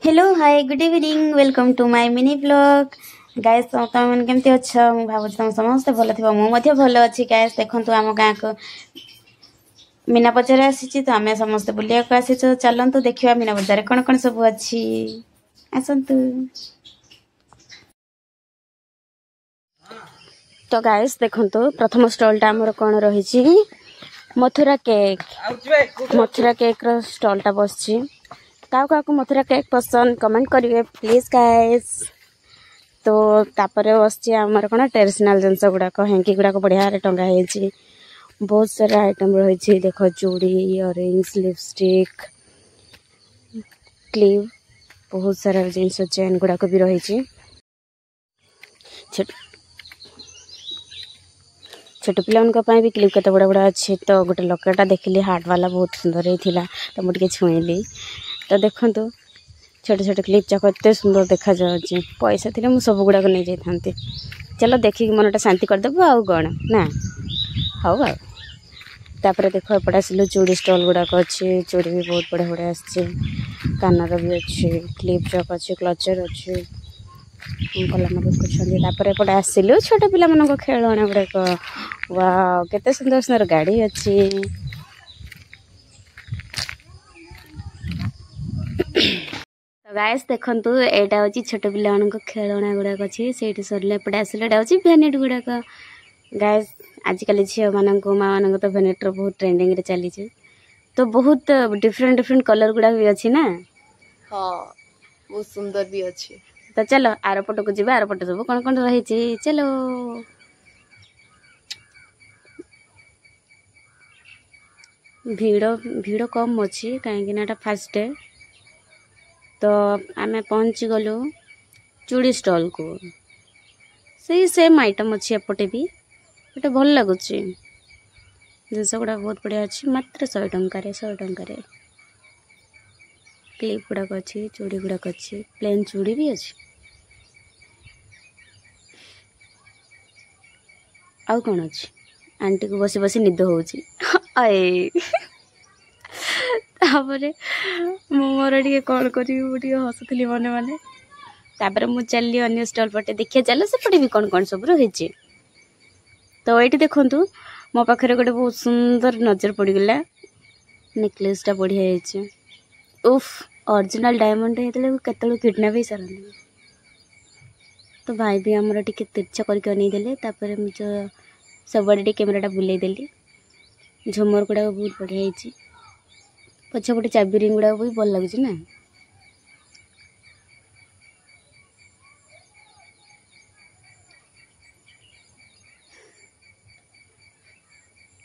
Hello hi good evening welcome to my mini blog guys तुम केमती अच्छ मु भावुँ तुम समस्त भल थी मुझे भल अच्छी गाइस देखु आम गाँ को मीना बजार आसी तो आम समस्त बुलिया को आसी चलतु देखा मीना बजार कौन कौन सब अच्छी आसतु। तो गाइस देखु प्रथम स्टॉलटा आमर कौन रही मथुरा केक रो स्टॉलटा बस क्या मथुरा केक पसंद कमेंट करेंगे प्लीज गाइस। तो तापर बस आमर कौन ट्रेडिशनल जिनस गुड़ाक हैंकी गुड़ाक बढ़िया टंगा है बहुत सारा आइटम रही देख चूड़ी इयरिंग्स लिपस्टिक क्लिप बहुत सारा जिनस चेन गुड़ाक भी रही छोट पिला भी क्लिप केते बड़ा बड़ा अच्छे। तो गोटे लकेटा देखिली हार्ट वाला बहुत सुंदर होता तो मुझे छुईली तो देखु छोट छोट क्लिप जाक एत सुंदर देखा जाऊँगी पैसा थी मुझे सब गुड़ाक नहीं जाती चलो देखिक मनटा शांति करदेबू आउ कौन ना हाउ आपर देख एपटे आसिलु चूड़ी स्टॉल गुड़ाक अच्छे चूड़ी भी बहुत बढ़िया बढ़िया आसचे कानर भी अच्छे क्लिप जाक अच्छे क्लचर अच्छे कलापर एपटे आसिलु छोट पिला खेलना गुड़ाक वाव केते सुंदर सुंदर गाड़ी अच्छी। गाइस देखंतु एटा होची छोट पिला खेलना गुड़ाक अच्छी से सरले एपटे आसिले एटा होची भेनेट गुड़ाक गाइस आजिकल झील मानक माँ मान तो भेनेटर बहुत ट्रेंडिंग रे चली तो बहुत डिफरेंट डिफरेंट कलर गुड़ाक भी अच्छी ना हाँ बहुत सुंदर भी अच्छी। तो चलो आर पट को जी आर पट सब कौन कौन रही चलो भीड़ कम अच्छी कहीं फास्ट डे तो आम पहुँची गलु चूड़ी स्टॉल को सही सेम आइटम अच्छी एपटे भी गोटे भल लगुच जिनस गुड़ा बहुत बढ़िया अच्छी मात्र 100 टंकार क्लिप गुड़ाक अच्छी चूड़ी गुड़ाक अच्छी प्लेन चूड़ी भी अच्छी आउ कौन अच्छी आंटी को बसी बसी निद होची मोर टे कौन करी हसुली मन मैंने तापर मुझे चलली अन्य स्टॉल पटे देखिए चलो सेपटे भी कौन कौन सब रही तो ये देखु मो पाखे गोटे बहुत सुंदर नजर पड़गला नेकलेसटा बढ़िया उफ ओरिजिनल डायमंड होते किडनैप हो सारे तो भाई भी आमर टे तिरछा करके अनेदेले मुझे सबुआड़े कैमेराटा बुले देली झुमर गुड़ाक बहुत बढ़िया पछपटे चाबी रिंग गुड़ाक भी भल लगुच ना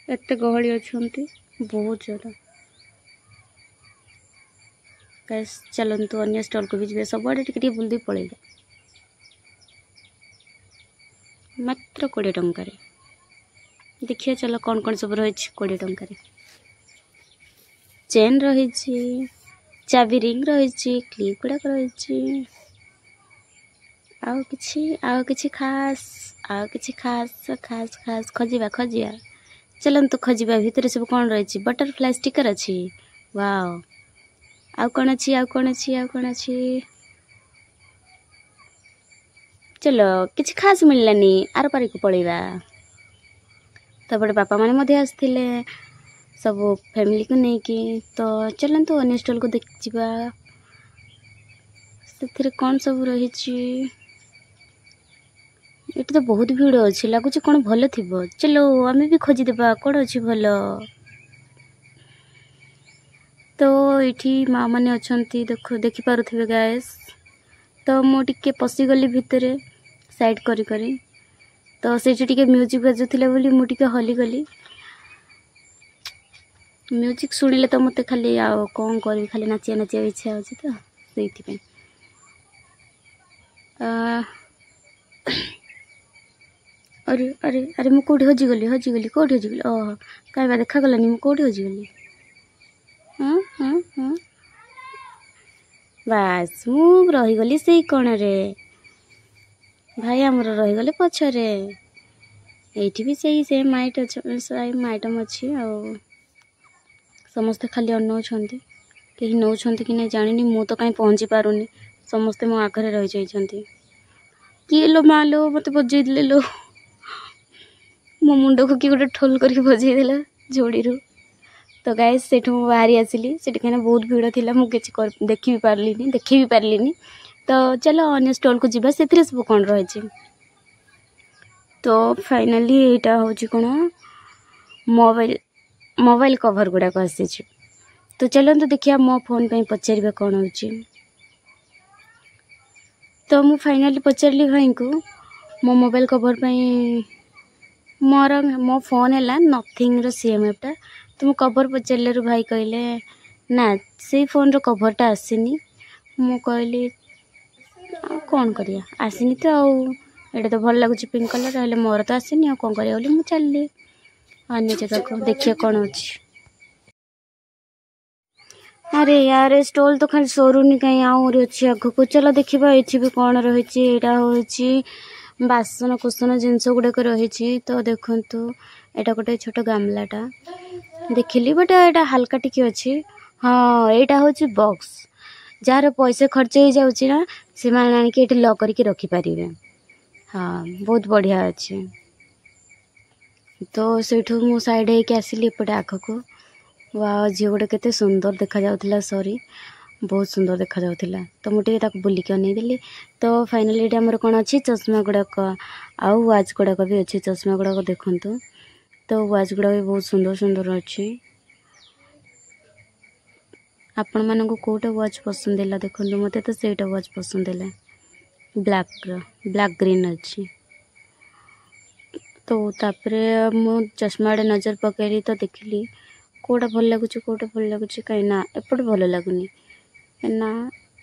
एत गहली अच्छा बहुत ज़्यादा गाइस चलतु अन्य स्टॉल को भी जी सबुआड़े टे बुलदी पड़ेगा मात्र 20 टंकार देखिए चलो कौन कौन सब रही 20 टंकार चेन रही चाबी रिंग रही क्लिप गुड़ाक रही आउ किछि खास खजिबा चलतु खजिबा भितर सब कौन रही बटरफ्लाई स्टिकर अच्छी वाओ आउ कौन अच्छी चलो किछि खास मिललानी आर पारी को पड़ेगा तो बड़े बापा मैंने आसते सब फैमिली को लेकिन तो चलतु अन्य स्टॉल को देखा से कौन सब रही ये तो बहुत भीड़ अच्छी लगुच कौन भल थी चलो आम भी खोजीदेवा कौन अच्छी भल तो ये माँ मैंने अच्छा देखिपे गाइस तो मुझे पशिगली भितर साइड करी तो से म्यूजिक बाजुला मुझे हलीगली म्यूजिक शुणिले तो मत खाली कौन करी खाली नाचिया इच्छा हो तो से अरे अरे अरे मु कौटी हजिगली कौटी हजिगली ओह कहीं देखा गलानी मु कौटी हजिगली हाँ बास मु रहीगली से कण रे भाई आमर रहीगले पछरे ये भी सही सेम आइटम अच्छी आ समस्ते खाली अनौछंती कहीं नौछंती कि नहीं जानिनी मु तो कहीं पहुँची पारुनी समस्ते मो आखरे रही जाइछंती किए लो माँ लो मत बजे देले लो मो मुंड को किए गोटे ठोल करके बजे देला जोड़ी रू तो गाइस सेठू बाहरी आसिली सेठी कहीं बहुत भीड़ थिला मु किछि देखि भी पारलिनी तो चलो अन्य स्टॉल को जीवा सेथिरे सब कोन रहिछि तो फाइनली एटा होछि कोन मोबाइल कवर गुड़ा को आसी तो चलते देखिए मो फोन पे पचारे कौन हो तो मु फाइनली पचारि भाई को मो मोबाइल कवर मो फोन है नथिंग रो CMF तो मु कवर पचारे भाई कहले ना से फोन रो कवरटा आसीनी मु कहली कौन करिया आसीनी तो आउ तो भल लगुच पिंक कलर हेल्ले मोर तो आसीनी कौन करिया बोली मु चलली अन्य जगह को देखिए कौन होची अरे यार स्टॉल तो खाली सरुनी कहीं आहुरी अच्छी आग को चलो देखा ये भी कौन रही है बासन कुसन जिनस गुड़ाक रही तो देखु यहाँ गोटे छोट गामलाटा देखिली बट यहाँ हल्का टिके अच्छी हाँ यहाँ हूँ बॉक्स जार पैसा खर्च हो जाऊँगी ना से आनिक ये लॉक करके रखिपारे हाँ बहुत बढ़िया अच्छे तो सेठू मु साइड होके आसिली एपटे आगक वाह झील गोटे केते सुंदर देखा जाउथिला सॉरी बहुत सुंदर देखा जाउथिला तो मुझे बुलिक अनेदेली तो फाइनली ये आमर कौन अच्छी चश्मा गुड़ाक आउ वाच गुड़ाक भी अच्छी चश्मा गुड़ाक देखु तो वाच गुड़ाक भी बहुत सुंदर सुंदर अच्छी आपण मानक कोटा वाच पसंद है देखो मत तो सेटा वाच पसंद है ब्लैक ग्रीन अच्छी तो तापरे मु चश्मा आड़े नजर पकईली तो देखिली कोटा भल लगुच कहीं ना एपटे भल लगुनि ना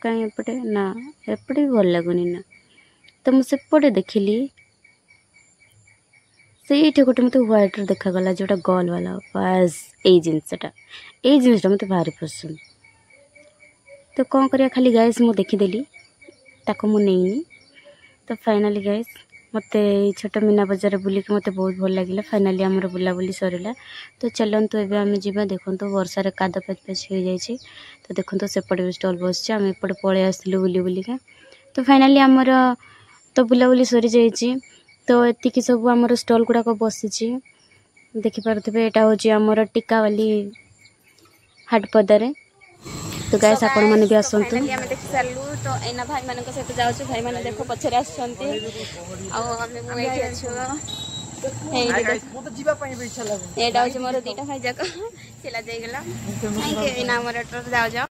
कहीं एपटे ना एपटे भी भल लगुनि ना तो मुझे देखिली से गोटे मत व्हाइट देखागला जोटा गोल वाला बस यही जिनसटा मत भारी पसंद तो कौन करिया खाली गाइस मु देखीदेली ताको मु नहीं तो फाइनली गाइस मत छोट मीना बजार बुलिक मत बहुत भल लगे फाइनली आमर बुलाबुली सरला तो चलतु एवं आम जा देखो वर्षार काद पच पच हो जाए तो देखो सेपटे भी स्टल बस आम एपटे पलि आसलु बुली बुलिका तो फाइनली आमर तो बुलाबुली सरी जाइए तो एतिक सब आमर स्टल गुड़ाक बसी देखिपे यहाँ हूँ आमर टिकावाली हाट पदारे तो गाइस आपण माने भी आसंतु हम देखि सारलु तो एना भाई मानन के सहित जाउछु भाई माने देखो पछरे आछंती आ हमें मु एठी अछु हे मो तो जीवा पई इच्छा लागो एटा होछ मोर दीटा भाई जाक सिला जाय गेला थैंक यू एना मोर ट्रक जाउ